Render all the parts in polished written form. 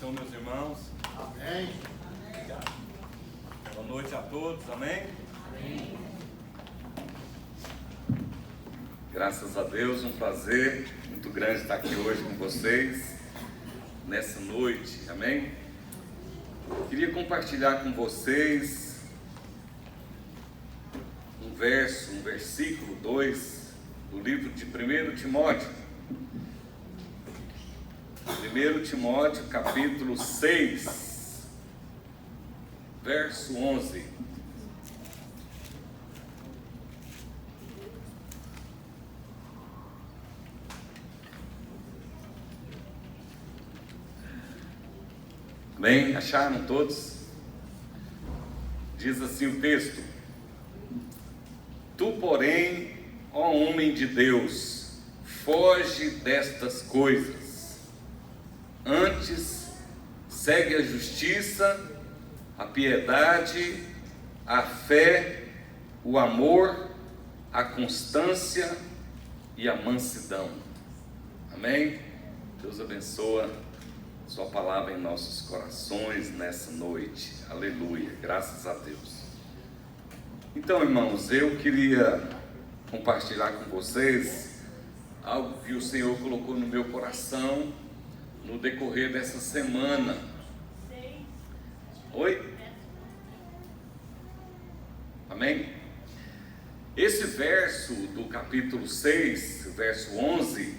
estão, meus irmãos? Amém. Obrigado. Boa noite a todos, amém? Amém. Graças a Deus, um prazer muito grande estar aqui hoje com vocês, nessa noite, amém? Queria compartilhar com vocês um versículo 2 do livro de 1 Timóteo. 1 Timóteo, capítulo 6, verso 11. Bem, acharam todos? Diz assim o texto: Tu, porém, ó homem de Deus, foge destas coisas. Antes, segue a justiça, a piedade, a fé, o amor, a constância e a mansidão. Amém? Deus abençoa Sua palavra em nossos corações nessa noite. Aleluia, graças a Deus. Então, irmãos, eu queria compartilhar com vocês algo que o Senhor colocou no meu coração no decorrer dessa semana. Oi? Amém? Esse verso do capítulo 6, verso 11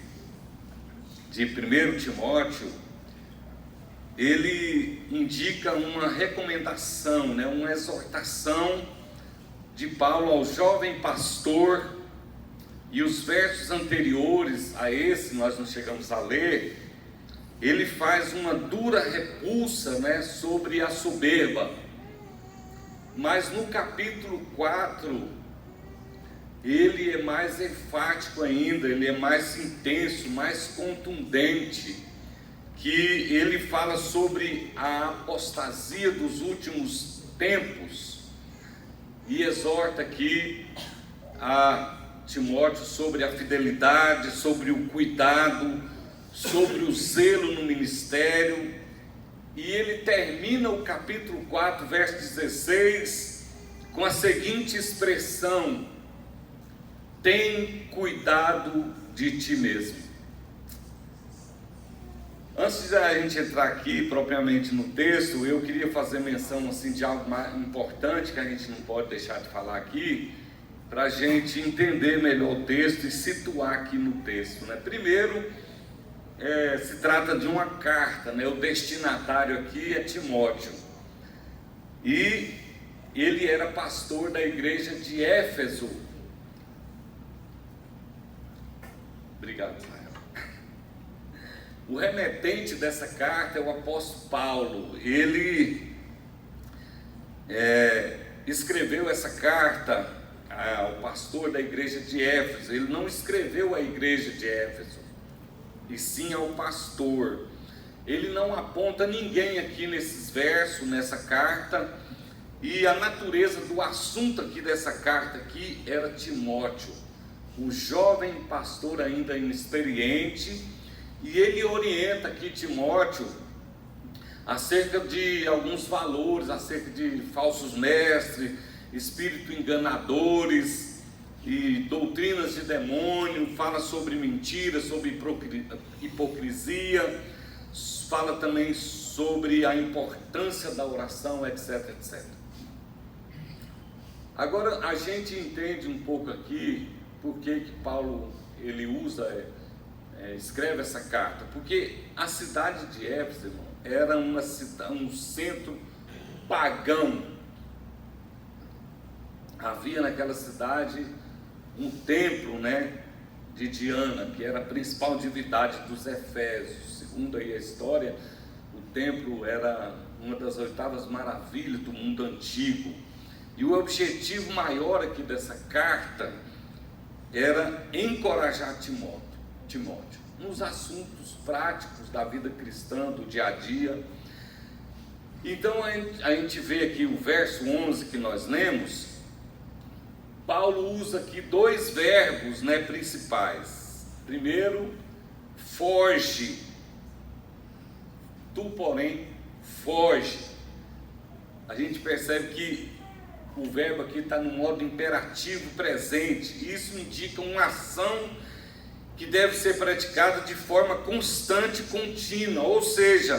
de 1 Timóteo, ele indica uma recomendação, uma exortação de Paulo ao jovem pastor. E os versos anteriores a esse, nós não chegamos a ler, ele faz uma dura repulsa, sobre a soberba. Mas no capítulo 4, ele é mais enfático ainda, ele é mais intenso, mais contundente, que ele fala sobre a apostasia dos últimos tempos e exorta aqui a Timóteo sobre a fidelidade, sobre o cuidado, sobre o zelo no ministério. E ele termina o capítulo 4, verso 16, com a seguinte expressão: tem cuidado de ti mesmo. Antes de a gente entrar aqui propriamente no texto, eu queria fazer menção de algo mais importante que a gente não pode deixar de falar aqui, para a gente entender melhor o texto e situar aqui no texto. Primeiro, se trata de uma carta, o destinatário aqui é Timóteo, e ele era pastor da igreja de Éfeso. Obrigado, Israel. O remetente dessa carta é o apóstolo Paulo. Ele escreveu essa carta ao pastor da igreja de Éfeso. Ele não escreveu à igreja de Éfeso, e sim ao pastor. Ele não aponta ninguém aqui nesses versos, nessa carta, e a natureza do assunto aqui dessa carta aqui era Timóteo, o jovem pastor ainda inexperiente. E ele orienta aqui Timóteo acerca de alguns valores, acerca de falsos mestres, espíritos enganadores e doutrinas de demônio. Fala sobre mentira, sobre hipocrisia, fala também sobre a importância da oração, etc, etc. Agora a gente entende um pouco aqui por que Paulo ele escreve essa carta, porque a cidade de Éfeso, irmão, era um centro pagão. Havia naquela cidade um templo, de Diana, que era a principal divindade dos Efésios. Segundo aí a história, o templo era uma das 8ª maravilhas do mundo antigo. E o objetivo maior aqui dessa carta era encorajar Timóteo nos assuntos práticos da vida cristã, do dia a dia. Então a gente vê aqui o verso 11 que nós lemos. Paulo usa aqui dois verbos, principais. Primeiro, foge tu, porém, foge. A gente percebe que o verbo aqui está no modo imperativo presente. Isso indica uma ação que deve ser praticada de forma constante e contínua, ou seja,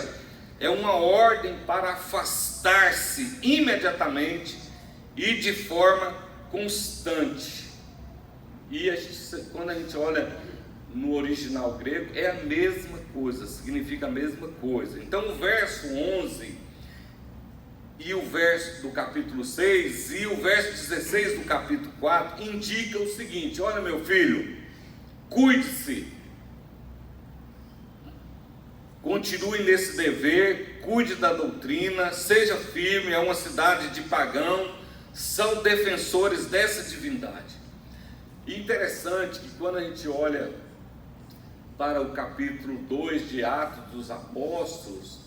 é uma ordem para afastar-se imediatamente e de forma constante. E quando a gente olha no original grego, é a mesma coisa, significa a mesma coisa. Então o verso 11 e o verso do capítulo 6 e o verso 16 do capítulo 4 indicam o seguinte: olha, meu filho, cuide-se, continue nesse dever, cuide da doutrina, seja firme. É uma cidade de pagão, são defensores dessa divindade. E interessante que quando a gente olha para o capítulo 2 de Atos dos Apóstolos,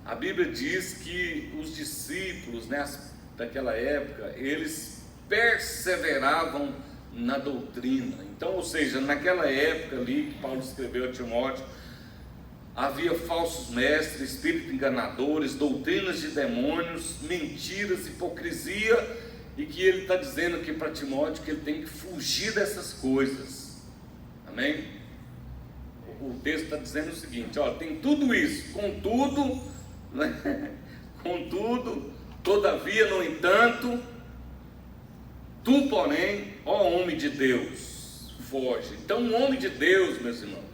a Bíblia diz que os discípulos, né, daquela época, eles perseveravam na doutrina. Então, ou seja, naquela época ali que Paulo escreveu a Timóteo, havia falsos mestres, espíritos enganadores, doutrinas de demônios, mentiras, hipocrisia, e que ele está dizendo aqui para Timóteo que ele tem que fugir dessas coisas. Amém? O texto está dizendo o seguinte: ó, tem tudo isso, contudo, né? Contudo, todavia, no entanto, tu, porém, ó homem de Deus, foge. Então, um homem de Deus, meus irmãos,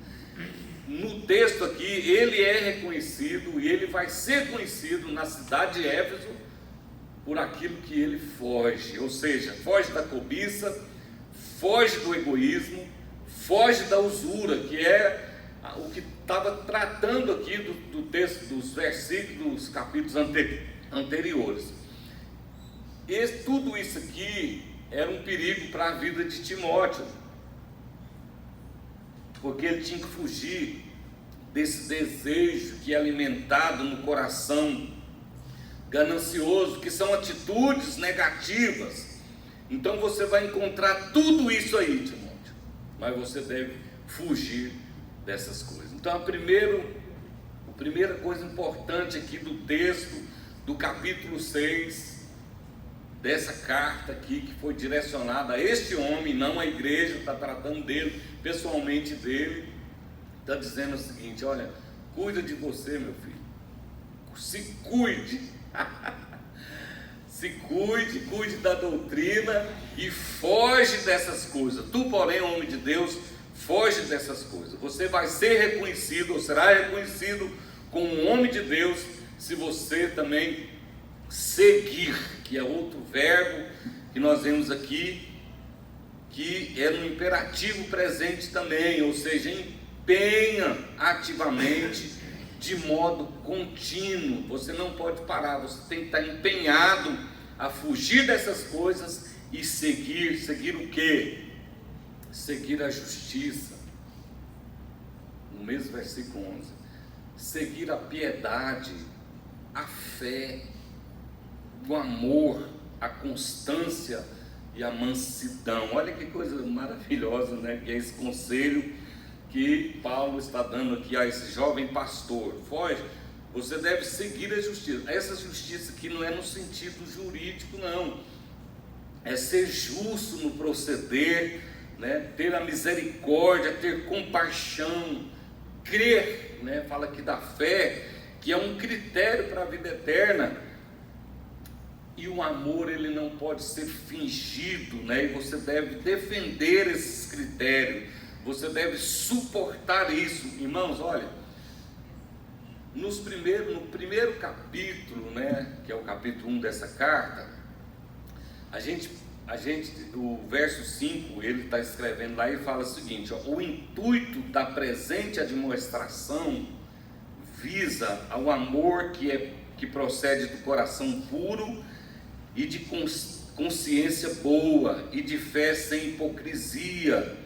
no texto aqui, ele é reconhecido e ele vai ser conhecido na cidade de Éfeso por aquilo que ele foge, ou seja, foge da cobiça, foge do egoísmo, foge da usura, que é o que estava tratando aqui do texto, dos versículos dos capítulos anteriores. E tudo isso aqui era um perigo para a vida de Timóteo, porque ele tinha que fugir desse desejo que é alimentado no coração ganancioso, que são atitudes negativas. Então você vai encontrar tudo isso aí, Timóteo, mas você deve fugir dessas coisas. Então a primeira coisa importante aqui do texto do capítulo 6 dessa carta aqui, que foi direcionada a este homem, não à igreja, está tratando dele, pessoalmente dele, está dizendo o seguinte: olha, cuida de você, meu filho, se cuide, se cuide da doutrina e foge dessas coisas. Tu, porém, homem de Deus, foge dessas coisas. Você vai ser reconhecido, ou será reconhecido como um homem de Deus, se você também seguir, que é outro verbo que nós vemos aqui, que é no imperativo presente também, ou seja, empenha ativamente, de modo contínuo. Você não pode parar, você tem que estar empenhado a fugir dessas coisas e seguir o quê? Seguir a justiça, no mesmo versículo 11, seguir a piedade, a fé, o amor, a constância e a mansidão. Olha que coisa maravilhosa, né? Que é esse conselho que Paulo está dando aqui a esse jovem pastor. Foge, você deve seguir a justiça. Essa justiça aqui não é no sentido jurídico, não, é ser justo no proceder, né? Ter a misericórdia, ter compaixão, crer, né? Fala aqui da fé, que é um critério para a vida eterna. E o amor, ele não pode ser fingido, né? E você deve defender esses critérios, você deve suportar isso. Irmãos, olha, no primeiro capítulo, né, que é o capítulo 1 dessa carta, o verso 5, ele está escrevendo lá e fala o seguinte: ó, o intuito da presente admoestação visa ao amor que procede do coração puro e de consciência boa e de fé sem hipocrisia.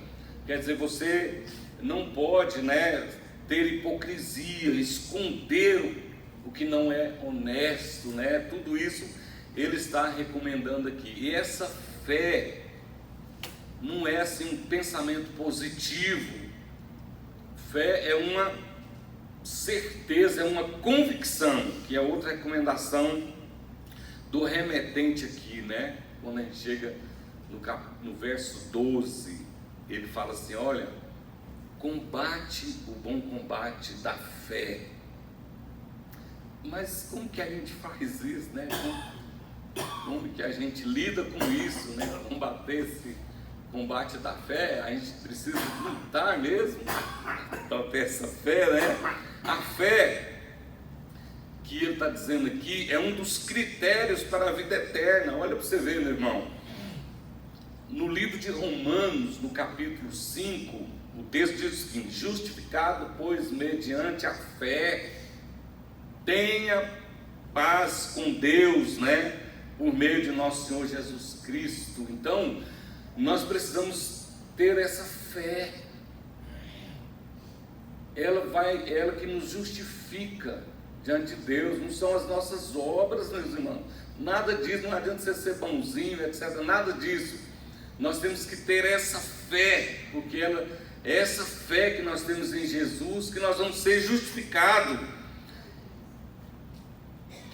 Quer dizer, você não pode, né, ter hipocrisia, esconder o que não é honesto, né? Tudo isso ele está recomendando aqui. E essa fé não é assim um pensamento positivo. Fé é certeza, é uma convicção, que é outra recomendação do remetente aqui, né? Quando a gente chega no verso 12, ele fala assim: olha, combate o bom combate da fé. Mas como que a gente faz isso, né? Como que a gente lida com isso, né? Combater esse combate da fé, a gente precisa lutar mesmo para ter essa fé, né? A fé que ele está dizendo aqui é um dos critérios para a vida eterna. Olha para você ver, meu irmão, no livro de Romanos, no capítulo 5, o texto diz o seguinte: justificado, pois, mediante a fé, tenha paz com Deus, né? Por meio de nosso Senhor Jesus Cristo. Então, nós precisamos ter essa fé. Ela que nos justifica diante de Deus, não são as nossas obras, meus irmãos. Nada disso, não adianta você ser bonzinho, etc. Nada disso. Nós temos que ter essa fé, porque é essa fé que nós temos em Jesus, que nós vamos ser justificados.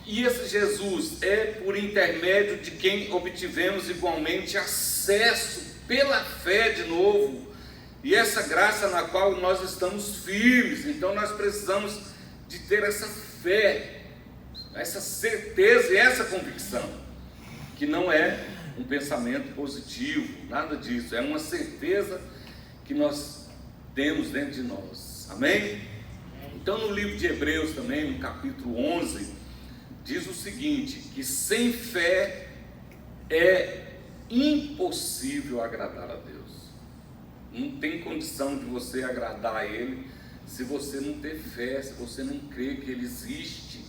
E esse Jesus é por intermédio de quem obtivemos igualmente acesso pela fé de novo, e essa graça na qual nós estamos firmes. Então nós precisamos de ter essa fé, essa certeza e essa convicção, que não é um pensamento positivo, nada disso, é uma certeza que nós temos dentro de nós, amém? Então no livro de Hebreus também, no capítulo 11, diz o seguinte, que sem fé é impossível agradar a Deus. Não tem condição de você agradar a Ele se você não ter fé, se você não crer que Ele existe,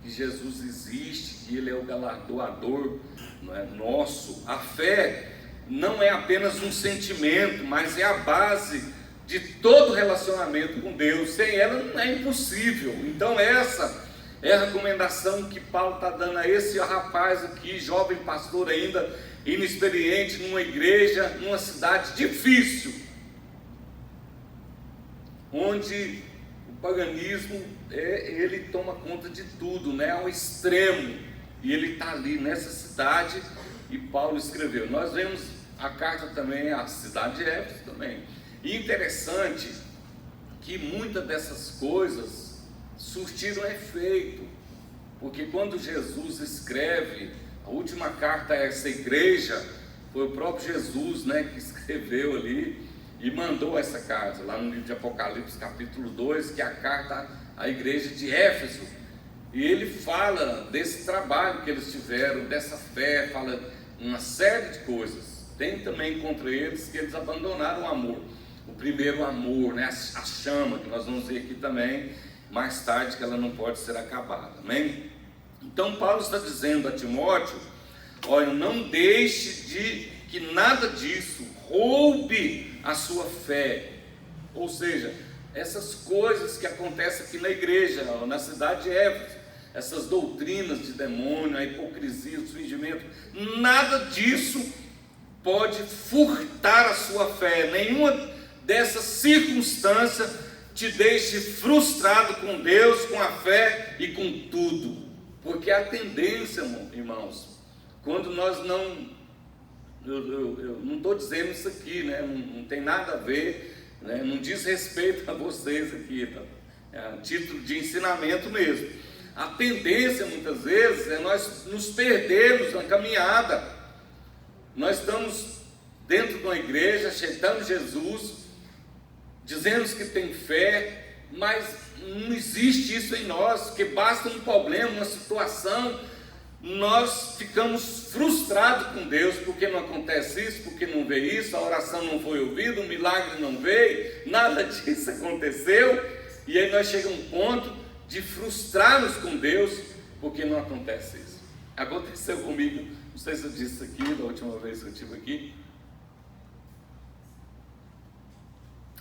que Jesus existe, que Ele é o galardoador, não é, nosso. A fé não é apenas um sentimento, mas é a base de todo relacionamento com Deus. Sem ela não é impossível. Então essa é a recomendação que Paulo está dando a esse rapaz aqui, jovem pastor ainda, inexperiente, numa igreja, numa cidade difícil, onde o paganismo, ele toma conta de tudo, né, ao extremo, e ele está ali nessa cidade, e Paulo escreveu. Nós vemos a carta também à cidade de Éfeso também, e interessante que muitas dessas coisas surtiram efeito, porque quando Jesus escreve a última carta a essa igreja, foi o próprio Jesus, né, que escreveu ali e mandou essa carta, lá no livro de Apocalipse capítulo 2, que é a carta à igreja de Éfeso, e ele fala desse trabalho que eles tiveram, dessa fé, fala uma série de coisas. Tem também contra eles que eles abandonaram o amor, o primeiro amor, né, a chama, que nós vamos ver aqui também mais tarde, que ela não pode ser acabada, amém? Então Paulo está dizendo a Timóteo: olha, não deixe que nada disso roube a sua fé. Ou seja, essas coisas que acontecem aqui na igreja, na cidade de Éfeso, essas doutrinas de demônio, a hipocrisia, o fingimento, nada disso pode furtar a sua fé. Nenhuma dessas circunstâncias te deixe frustrado com Deus, com a fé e com tudo. Porque a tendência, irmãos, quando nós não, eu não estou dizendo isso aqui, né? Não tem nada a ver, né? Não diz respeito a vocês aqui, tá? É um título de ensinamento mesmo. A tendência muitas vezes é nós nos perdermos na caminhada. Nós estamos dentro de uma igreja, aceitando Jesus, dizemos que tem fé, mas não existe isso em nós, que basta um problema, uma situação, nós ficamos frustrados com Deus, porque não acontece isso, porque não vê isso, a oração não foi ouvida, o milagre não veio, nada disso aconteceu, e aí nós chegamos a um ponto de frustrar-nos com Deus, porque não acontece isso. Aconteceu comigo, não sei se eu disse isso aqui, da última vez que eu estive aqui.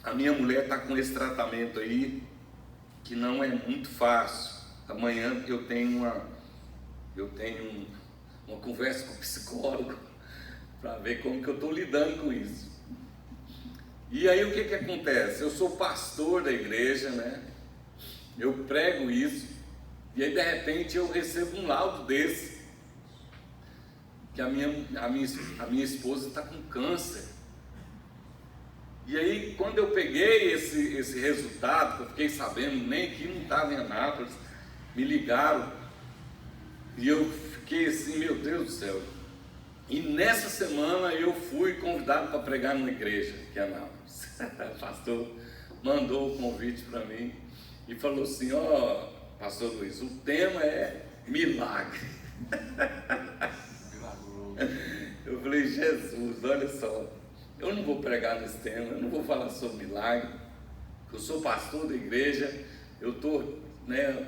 A minha mulher está com esse tratamento aí, que não é muito fácil. Amanhã eu tenho uma conversa com o psicólogo, para ver como que eu estou lidando com isso. E aí o que acontece? Eu sou pastor da igreja, né? eu prego isso, e aí de repente eu recebo um laudo desse, que a minha esposa está com câncer. E aí quando eu peguei esse resultado, que eu fiquei sabendo, nem que não estava em Anápolis, me ligaram, e eu fiquei assim, meu Deus do céu. E nessa semana eu fui convidado para pregar numa igreja aqui em Anápolis. O pastor mandou o convite para mim e falou assim: ó, pastor Luiz, o tema é milagre. Eu falei: Jesus, olha só, eu não vou pregar nesse tema, eu não vou falar sobre milagre. Eu sou pastor da igreja, eu estou,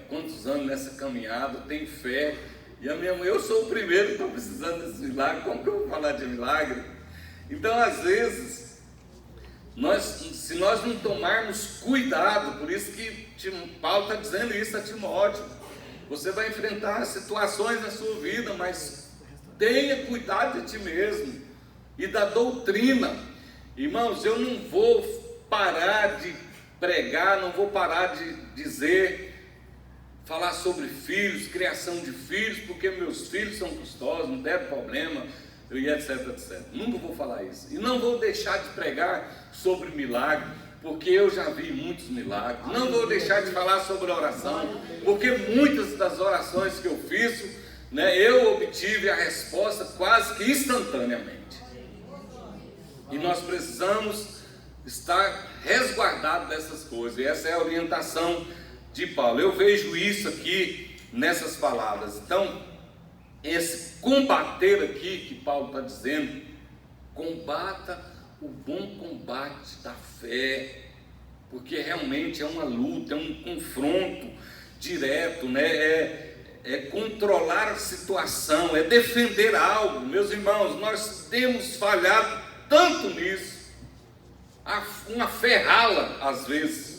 quantos anos nessa caminhada, tenho fé, e a minha mãe, eu sou o primeiro que estou precisando desse milagre, como que eu vou falar de milagre? Então, às vezes, se nós não tomarmos cuidado, por isso que Paulo está dizendo isso a Timóteo, você vai enfrentar situações na sua vida, mas tenha cuidado de ti mesmo e da doutrina. Irmãos, eu não vou parar de pregar, não vou parar de falar sobre filhos, criação de filhos, porque meus filhos são custosos, não der problema, e etc, etc. Nunca vou falar isso. E não vou deixar de pregar sobre milagre, porque eu já vi muitos milagres. Não vou deixar de falar sobre oração, porque muitas das orações que eu fiz, eu obtive a resposta quase que instantaneamente. E nós precisamos estar resguardados dessas coisas, e essa é a orientação de Paulo. Eu vejo isso aqui nessas palavras. Então, esse combater aqui que Paulo está dizendo, combata o bom combate da fé, porque realmente é uma luta, é um confronto direto, é controlar a situação, é defender algo. Meus irmãos, nós temos falhado tanto nisso, uma fé rala às vezes.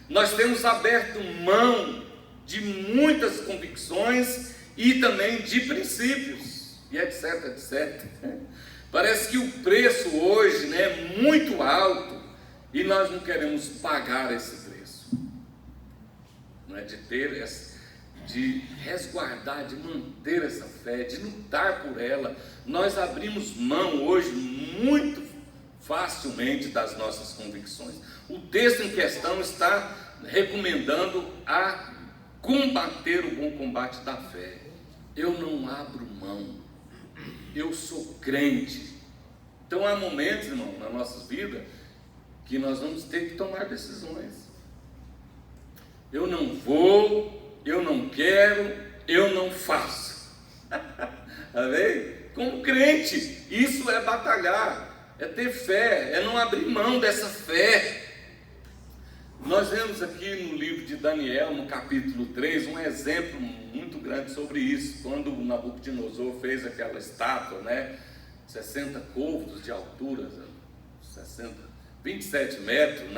Nós temos aberto mão de muitas convicções e também de princípios, e etc, etc. Parece que o preço hoje é muito alto e nós não queremos pagar esse preço. Não é de resguardar, de manter essa fé, de lutar por ela. Nós abrimos mão hoje muito facilmente das nossas convicções. O texto em questão está recomendando a combater o bom combate da fé. Eu não abro mão, eu sou crente. Então há momentos, irmão, na nossa vida que nós vamos ter que tomar decisões. Eu não vou, eu não quero, eu não faço. Amém? Como crente, isso é batalhar, é ter fé, é não abrir mão dessa fé. Nós vemos aqui no livro de Daniel, no capítulo 3, um exemplo muito grande sobre isso, quando o Nabucodonosor fez aquela estátua, 60 côvados de altura, 27 metros,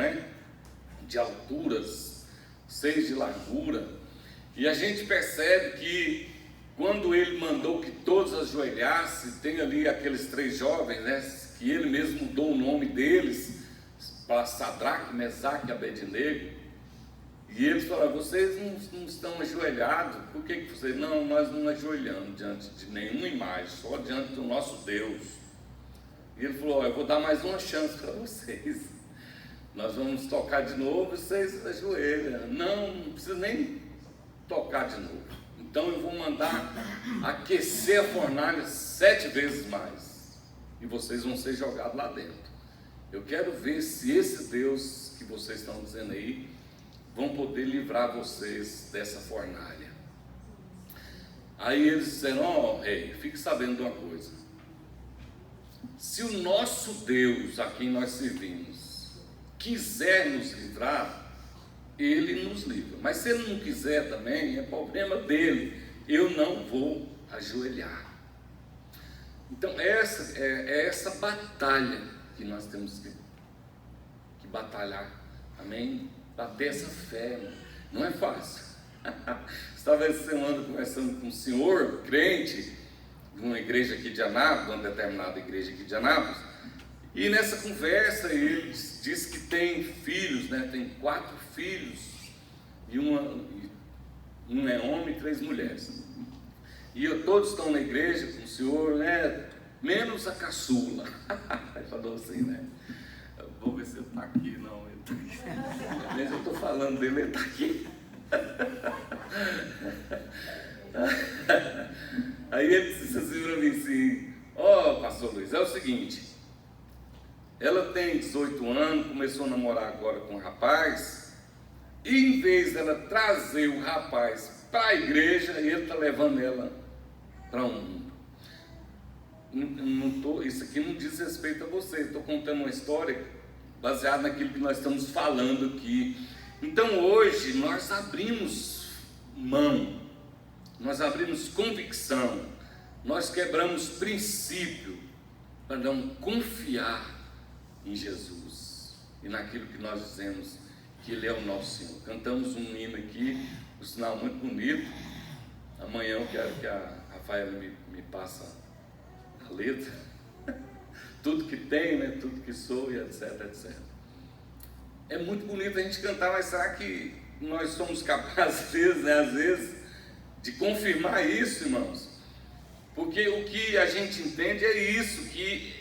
de alturas, 6 de largura, e a gente percebe que quando ele mandou que todos ajoelhassem, tem ali aqueles 3 jovens, que ele mesmo mudou o nome deles, para Sadraque, Mesaque e Abednego, e eles falaram: vocês não estão ajoelhados, por que vocês? Não, nós não ajoelhamos diante de nenhuma imagem, só diante do nosso Deus. E ele falou: eu vou dar mais uma chance para vocês, nós vamos tocar de novo, vocês ajoelham. Não precisa nem tocar de novo, então eu vou mandar aquecer a fornalha 7 vezes mais, e vocês vão ser jogados lá dentro. Eu quero ver se esse Deus que vocês estão dizendo aí vão poder livrar vocês dessa fornalha. Aí eles disseram: ó, rei, fique sabendo de uma coisa, se o nosso Deus a quem nós servimos quiser nos livrar, ele nos livra, mas se ele não quiser também, é problema dele, eu não vou ajoelhar. Então essa batalha que nós temos que batalhar, amém? Para ter essa fé, não é fácil. Estava essa semana conversando com um senhor crente de uma igreja aqui de Anápolis, de uma determinada igreja aqui de Anápolis, e nessa conversa ele disse que tem filhos, tem 4 filhos, e um é homem e 3 mulheres. E todos estão na igreja com o senhor, né? Menos a caçula. Ele falou assim, né? Vou ver se ele está aqui. Não, ele está aqui. Mas eu estou falando dele, ele está aqui. Aí ele disse assim para mim assim: ó, pastor Luiz, é o seguinte, ela tem 18 anos, começou a namorar agora com um rapaz, e em vez dela trazer o rapaz para a igreja, ele está levando ela para um mundo. Isso aqui não diz respeito a vocês, estou contando uma história baseada naquilo que nós estamos falando aqui. Então hoje nós abrimos mão, nós abrimos convicção, nós quebramos princípio para não confiar em Jesus e naquilo que nós dizemos que Ele é o nosso Senhor. Cantamos um hino aqui, um sinal muito bonito. Amanhã eu quero que a Rafaela me passe a letra, tudo que tem, né? Tudo que sou e etc, etc. É muito bonito a gente cantar, mas será que nós somos capazes, né, às vezes, de confirmar isso, irmãos? Porque o que a gente entende é isso, que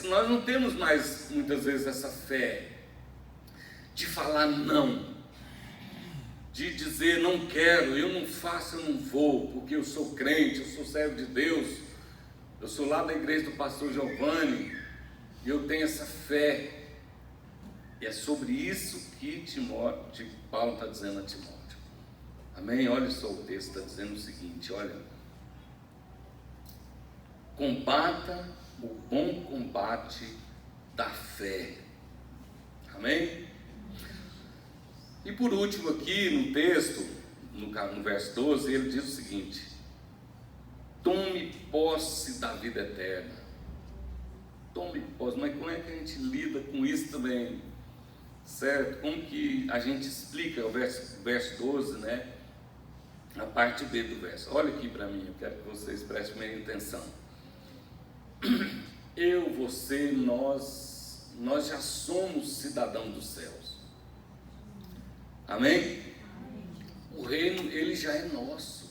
nós não temos mais, muitas vezes, essa fé de falar não, de dizer não quero, eu não faço, eu não vou, porque eu sou crente, eu sou servo de Deus, eu sou lá da igreja do pastor Giovanni, e eu tenho essa fé. E é sobre isso que Paulo está dizendo a Timóteo. Amém? Olha só, o texto está dizendo o seguinte, olha: combata o bom combate da fé. Amém? E por último aqui no texto, no verso 12, ele diz o seguinte: tome posse da vida eterna. Tome posse. Mas como é que a gente lida com isso também? Certo? Como que a gente explica o verso 12, né? A parte B do verso. Olha aqui para mim, eu quero que vocês prestem minha atenção. Eu, você, nós já somos cidadãos dos céus. Amém? O reino, ele já é nosso.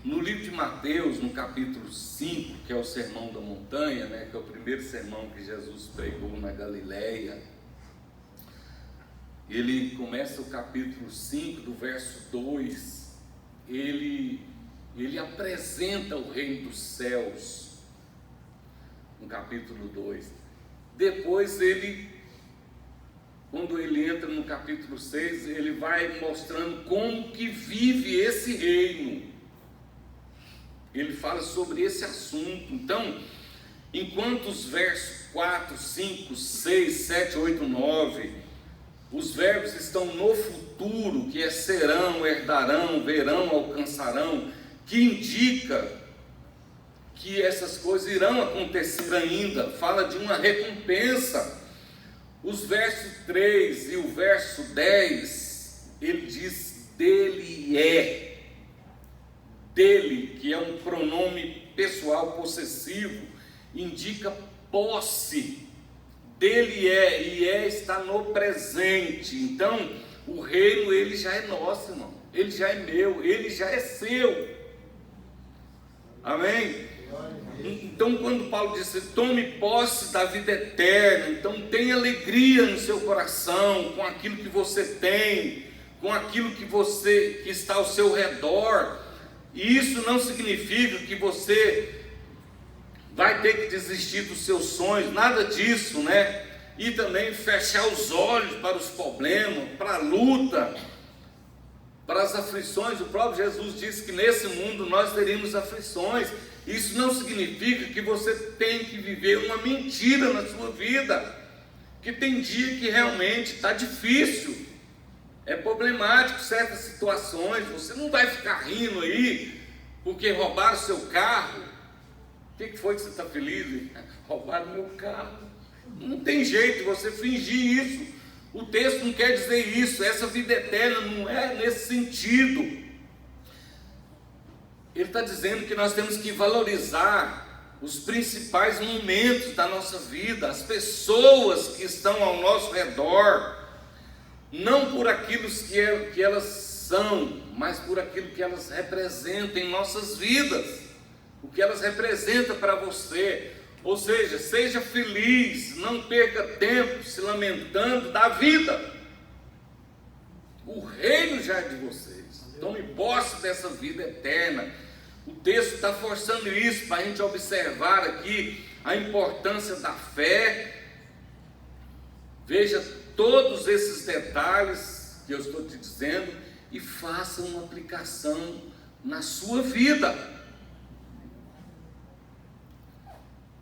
No livro de Mateus, no capítulo 5, que é o Sermão da Montanha, né, que é o primeiro sermão que Jesus pregou na Galileia, ele começa o capítulo 5, do verso 2, ele apresenta o reino dos céus, no capítulo 2. Depois quando ele entra no capítulo 6, ele vai mostrando como que vive esse reino. Ele fala sobre esse assunto. Então, enquanto os versos 4, 5, 6, 7, 8, 9, os verbos estão no futuro, que é serão, herdarão, verão, alcançarão, que indica que essas coisas irão acontecer ainda, fala de uma recompensa. Os versos 3 e o verso 10, ele diz: dele é. Dele, que é um pronome pessoal possessivo, indica posse. Dele é, e está no presente. Então, o reino, ele já é nosso, irmão. Ele já é meu, ele já é seu. Amém? Então, quando Paulo disse: tome posse da vida eterna, então tenha alegria no seu coração, com aquilo que você tem, com aquilo que está ao seu redor. E isso não significa que você vai ter que desistir dos seus sonhos, nada disso, né? E também fechar os olhos para os problemas, para a luta, para as aflições. O próprio Jesus disse que nesse mundo nós teríamos aflições. Isso não significa que você tem que viver uma mentira na sua vida, que tem dia que realmente está difícil, é problemático certas situações. Você não vai ficar rindo aí porque roubaram o seu carro. O que foi que você está feliz? Roubaram meu carro. Não tem jeito de você fingir isso. O texto não quer dizer isso. Essa vida eterna não é nesse sentido. Ele está dizendo que nós temos que valorizar os principais momentos da nossa vida, as pessoas que estão ao nosso redor. não por aquilo que elas são, mas por aquilo que elas representam em nossas vidas, o que elas representam para você. Ou seja, seja feliz, não perca tempo se lamentando da vida. O reino já é de vocês, tome posse dessa vida eterna. O texto está forçando isso para a gente observar aqui a importância da fé. Veja todos esses detalhes que eu estou te dizendo e faça uma aplicação na sua vida.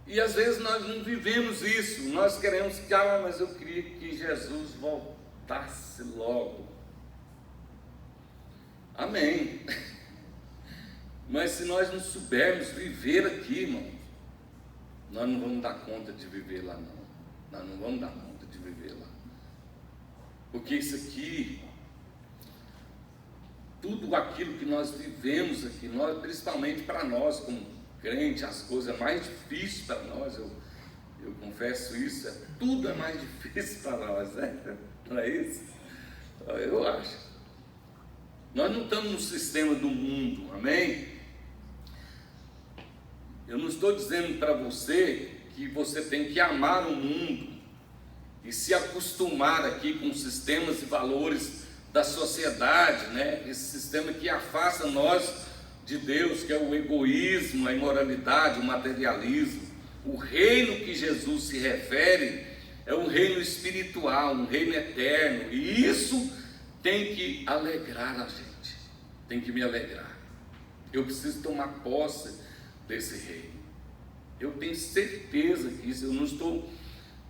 E às vezes nós não vivemos isso, nós queremos que, mas eu queria que Jesus voltasse logo. Amém. Mas se nós não soubermos viver aqui, irmão, nós não vamos dar conta de viver lá não. Nós não vamos dar conta de viver lá. Porque isso aqui, tudo aquilo que nós vivemos aqui, nós, principalmente para nós como crente, as coisas mais difíceis para nós, eu confesso isso, tudo é mais difícil para nós, né? Não é isso? Eu acho. Nós não estamos no sistema do mundo, amém? Eu não estou dizendo para você que você tem que amar o mundo e se acostumar aqui com os sistemas e valores da sociedade, né? Esse sistema que afasta nós de Deus, que é o egoísmo, a imoralidade, o materialismo. O reino que Jesus se refere é um reino espiritual, um reino eterno, e isso tem que alegrar a gente, tem que me alegrar. Eu preciso tomar posse desse reino. Eu tenho certeza que isso, eu não estou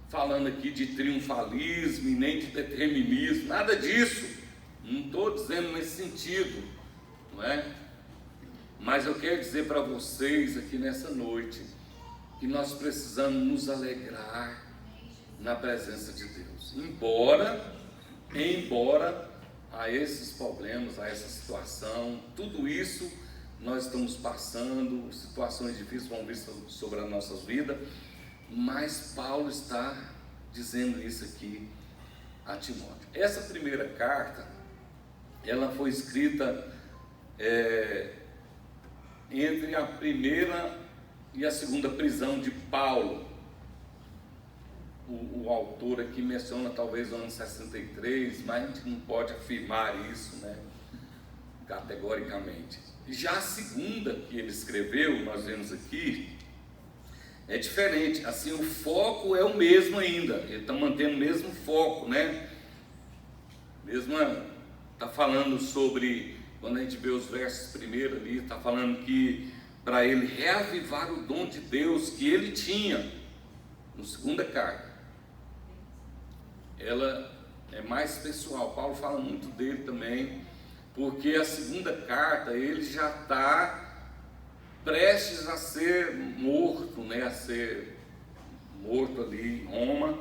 falando aqui de triunfalismo e nem de determinismo, nada disso, não estou dizendo nesse sentido, não é? Mas eu quero dizer para vocês aqui nessa noite que nós precisamos nos alegrar na presença de Deus, embora a esses problemas, a essa situação, tudo isso nós estamos passando, situações difíceis vão vir sobre as nossas vidas, mas Paulo está dizendo isso aqui a Timóteo. Essa primeira carta, ela foi escrita entre a primeira e a segunda prisão de Paulo. O autor aqui menciona talvez o ano 63, mas a gente não pode afirmar isso, né, categoricamente. Já a segunda que ele escreveu, nós vemos aqui, é diferente, assim, o foco é o mesmo ainda, ele está mantendo o mesmo foco, né, está falando sobre, quando a gente vê os versos primeiro ali, está falando que para ele reavivar o dom de Deus que ele tinha, no segunda carta, ela é mais pessoal, Paulo fala muito dele também, porque a segunda carta, ele já está prestes a ser morto, né, a ser morto ali em Roma,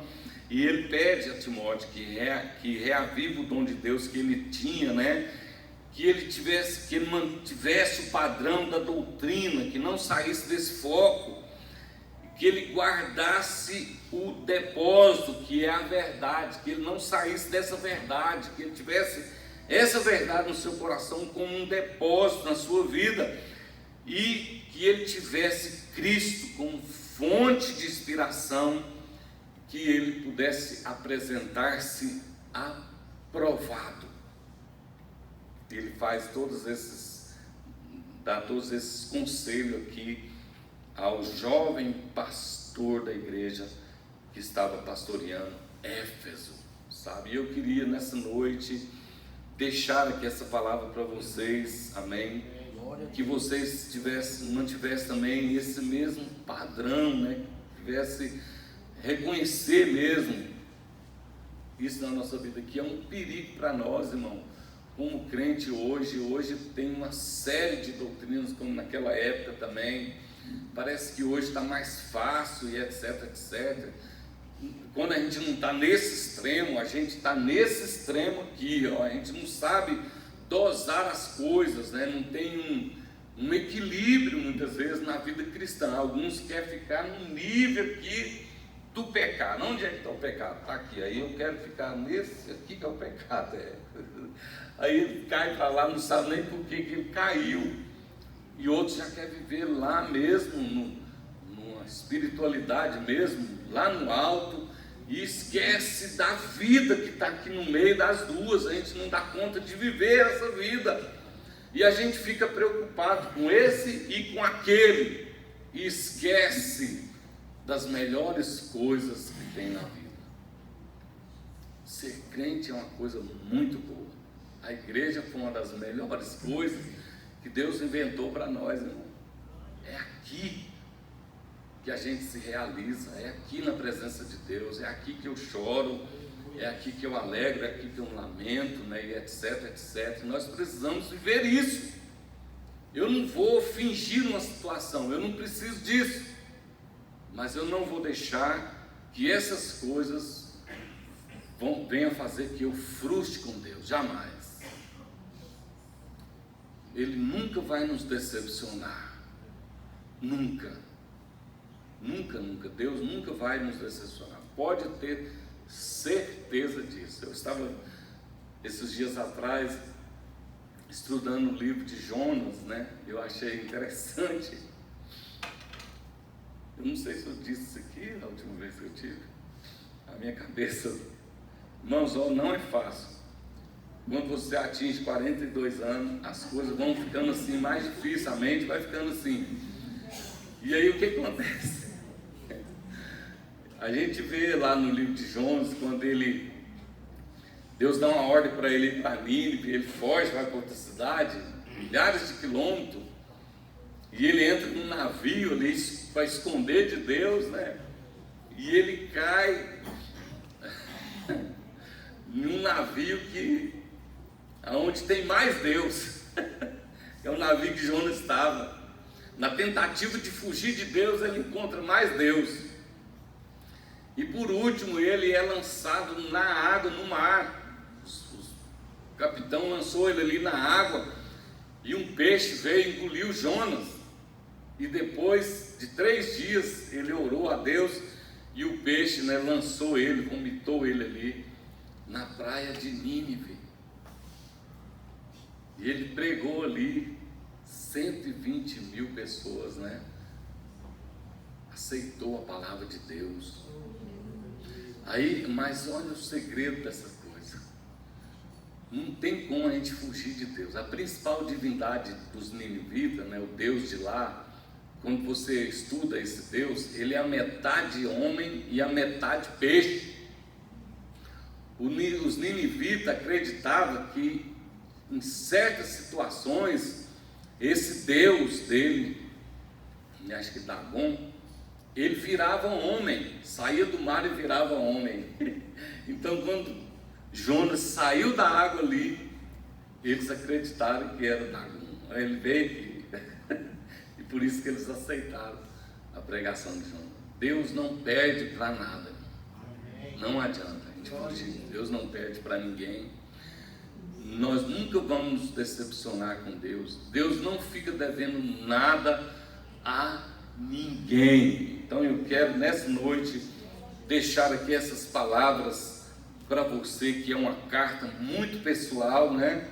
e ele pede a Timóteo que reavive o dom de Deus que ele tinha, né, que ele mantivesse o padrão da doutrina, que não saísse desse foco, que ele guardasse o depósito, que é a verdade, que ele não saísse dessa verdade, que ele tivesse essa verdade no seu coração como um depósito na sua vida, e que ele tivesse Cristo como fonte de inspiração, que ele pudesse apresentar-se aprovado. Ele faz dá todos esses conselhos aqui ao jovem pastor da igreja que estava pastoreando Éfeso, sabe? E eu queria nessa noite deixar aqui essa palavra para vocês, amém? Que vocês mantivessem também esse mesmo padrão, né? Tivesse reconhecer mesmo isso na nossa vida, que é um perigo para nós, irmão. Como crente hoje tem uma série de doutrinas, como naquela época também. Parece que hoje está mais fácil e etc, etc. Quando a gente não está nesse extremo, a gente está nesse extremo aqui, ó. A gente não sabe dosar as coisas, né? Não tem um equilíbrio muitas vezes na vida cristã. Alguns querem ficar num nível aqui do pecado. Onde é que está o pecado? Está aqui. Aí eu quero ficar nesse aqui que é o pecado. Aí ele cai para lá, não sabe nem por que ele caiu. E outros já querem viver lá mesmo, numa espiritualidade mesmo, lá no alto, e esquece da vida que está aqui no meio das duas. A gente não dá conta de viver essa vida. E a gente fica preocupado com esse e com aquele, e esquece das melhores coisas que tem na vida. Ser crente é uma coisa muito boa. A igreja foi uma das melhores coisas que Deus inventou para nós, irmão. É aqui que a gente se realiza, é aqui na presença de Deus, é aqui que eu choro, é aqui que eu alegro, é aqui que eu lamento, né, e etc, etc. Nós precisamos viver isso. Eu não vou fingir uma situação, eu não preciso disso, mas eu não vou deixar que essas coisas venham fazer que eu frustre com Deus, jamais. Ele nunca vai nos decepcionar, nunca, nunca, nunca. Deus nunca vai nos decepcionar, pode ter certeza disso. Eu estava esses dias atrás estudando o livro de Jonas, né? Eu achei interessante. Eu não sei se eu disse isso aqui na última vez que eu tive. A minha cabeça, irmãos, não é fácil. Quando você atinge 42 anos, as coisas vão ficando assim mais difíceis, a mente vai ficando assim. E aí o que acontece? A gente vê lá no livro de Jonas, quando Deus dá uma ordem para ele ir para Nínive, ele foge, vai para outra cidade, milhares de quilômetros, e ele entra num navio ali para esconder de Deus, né? E ele cai num navio onde tem mais Deus. É o navio que Jonas estava. Na tentativa de fugir de Deus, ele encontra mais Deus. E por último, ele é lançado na água, no mar. O capitão lançou ele ali na água, e um peixe veio e engoliu Jonas. E depois de 3 dias, ele orou a Deus, e o peixe, né, lançou ele, vomitou ele ali na praia de Nínive. E ele pregou ali, 120 mil pessoas, né? Aceitou a palavra de Deus. Aí, mas olha o segredo dessa coisa. Não tem como a gente fugir de Deus. A principal divindade dos ninivitas, né, o Deus de lá, quando você estuda esse Deus, ele é a metade homem e a metade peixe. Os ninivitas acreditavam que em certas situações, esse Deus dele, acho que Dagon, ele virava homem, saía do mar e virava homem. Então quando Jonas saiu da água ali, eles acreditaram que era Dagon. Aí ele veio aqui, e por isso que eles aceitaram a pregação de Jonas. Deus não perde para nada, não adianta a gente fugir. Deus não perde para ninguém. Nós nunca vamos nos decepcionar com Deus. Deus não fica devendo nada a ninguém. Então eu quero nessa noite deixar aqui essas palavras para você, que é uma carta muito pessoal, né?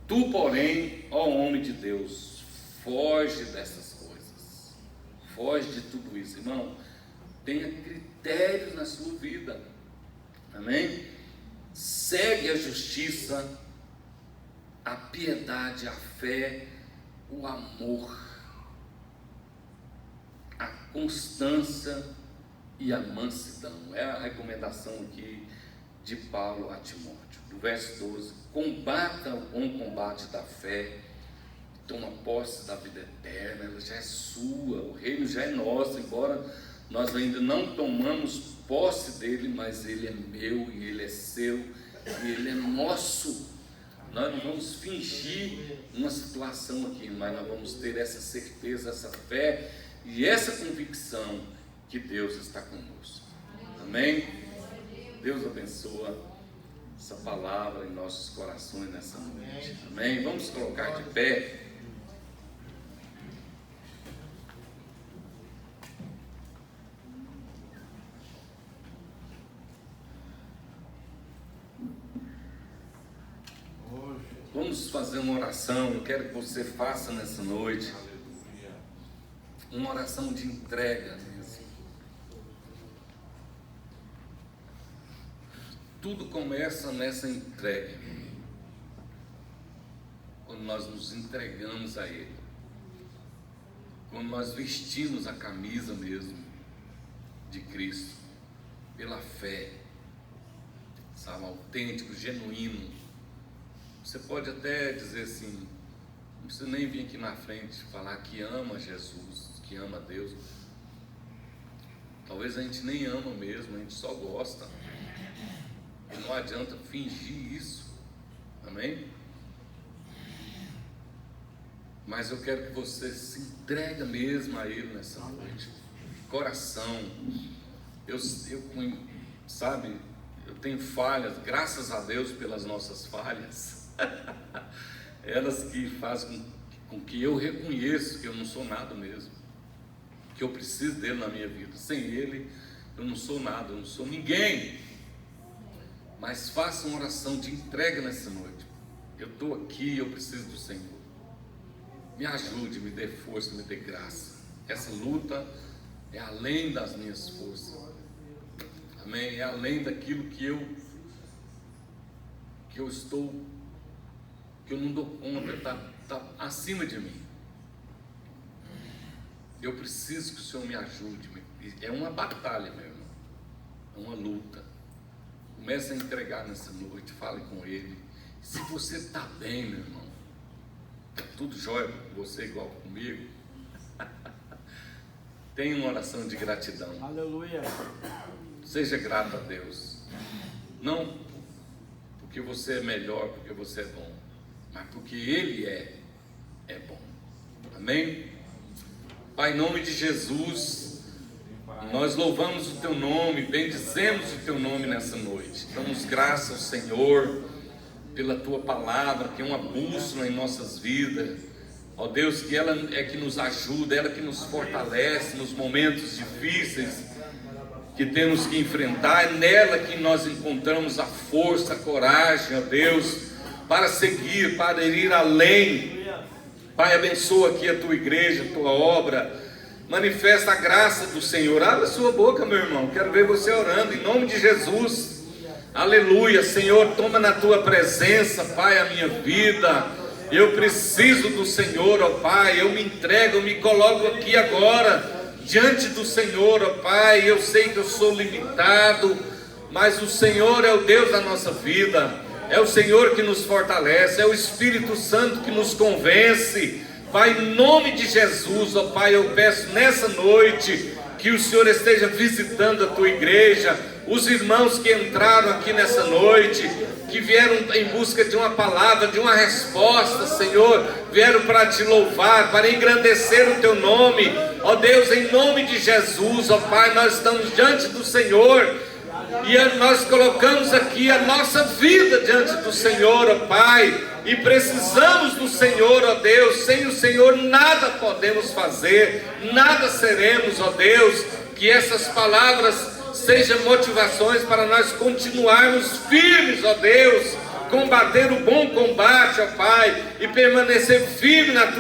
Tu, porém, ó homem de Deus, foge dessas coisas, foge de tudo isso, irmão. Tenha critérios na sua vida, amém? Segue a justiça, a piedade, a fé, o amor, a constância e a mansidão. É a recomendação aqui de Paulo a Timóteo, do verso 12: combata o bom combate da fé, toma posse da vida eterna. Ela já é sua, o reino já é nosso, embora nós ainda não tomamos posse dele, mas ele é meu e ele é seu e ele é nosso. Nós não vamos fingir uma situação aqui, mas nós vamos ter essa certeza, essa fé e essa convicção que Deus está conosco. Amém? Deus abençoa essa palavra em nossos corações nessa noite. Amém? Vamos colocar de pé. Vamos fazer uma oração. Eu quero que você faça nessa noite uma oração de entrega mesmo. Tudo começa nessa entrega, quando nós nos entregamos a Ele, quando nós vestimos a camisa mesmo de Cristo, pela fé, sabe, autêntico, genuíno. Você pode até dizer assim, não precisa nem vir aqui na frente falar que ama Jesus, que ama Deus. Talvez a gente nem ama mesmo, a gente só gosta. E não adianta fingir isso, amém? Mas eu quero que você se entregue mesmo a Ele nessa noite, de coração. Sabe, eu tenho falhas, graças a Deus pelas nossas falhas. Elas que fazem com que eu reconheça que eu não sou nada mesmo, que eu preciso dele na minha vida. Sem Ele eu não sou nada, eu não sou ninguém. Mas faça uma oração de entrega nessa noite. Eu estou aqui, eu preciso do Senhor. Me ajude, me dê força, me dê graça. Essa luta é além das minhas forças, amém? É além daquilo que eu não dou conta, está acima de mim. Eu preciso que o Senhor me ajude. É uma batalha, meu irmão, é uma luta. Comece a entregar nessa noite, fale com Ele. Se você está bem, meu irmão, está tudo jóia com você igual comigo, tenha uma oração de gratidão. Aleluia. Seja grato a Deus, não porque você é melhor, porque você é bom, mas porque Ele é bom, amém? Pai, em nome de Jesus, nós louvamos o Teu nome, bendizemos o Teu nome nessa noite, damos graças ao Senhor pela Tua palavra, que é uma bússola em nossas vidas, ó Deus, que ela é que nos ajuda, ela que nos fortalece nos momentos difíceis que temos que enfrentar. É nela que nós encontramos a força, a coragem, ó Deus, para seguir, para ir além. Pai, abençoa aqui a Tua igreja, a Tua obra, manifesta a graça do Senhor. Abre a sua boca, meu irmão, quero ver você orando, em nome de Jesus. Aleluia. Senhor, toma na Tua presença, Pai, a minha vida. Eu preciso do Senhor, ó Pai. Eu me entrego, eu me coloco aqui agora diante do Senhor, ó Pai. Eu sei que eu sou limitado, mas o Senhor é o Deus da nossa vida, é o Senhor que nos fortalece, é o Espírito Santo que nos convence. Pai, em nome de Jesus, ó Pai, eu peço nessa noite que o Senhor esteja visitando a Tua igreja, os irmãos que entraram aqui nessa noite, que vieram em busca de uma palavra, de uma resposta, Senhor, vieram para Te louvar, para engrandecer o Teu nome, ó Deus, em nome de Jesus, ó Pai, nós estamos diante do Senhor, e nós colocamos aqui a nossa vida diante do Senhor, ó Pai, e precisamos do Senhor, ó Deus. Sem o Senhor nada podemos fazer, nada seremos, ó Deus. Que essas palavras sejam motivações para nós continuarmos firmes, ó Deus, combater o bom combate, ó Pai, e permanecer firme na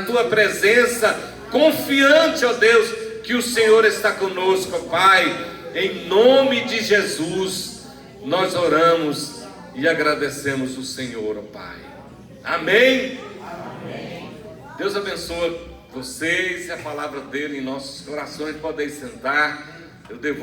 Tua presença, confiante, ó Deus, que o Senhor está conosco, ó Pai. Em nome de Jesus, nós oramos e agradecemos o Senhor, ó Pai. Amém? Amém. Deus abençoe vocês e a palavra dele em nossos corações. Podem sentar. Eu devo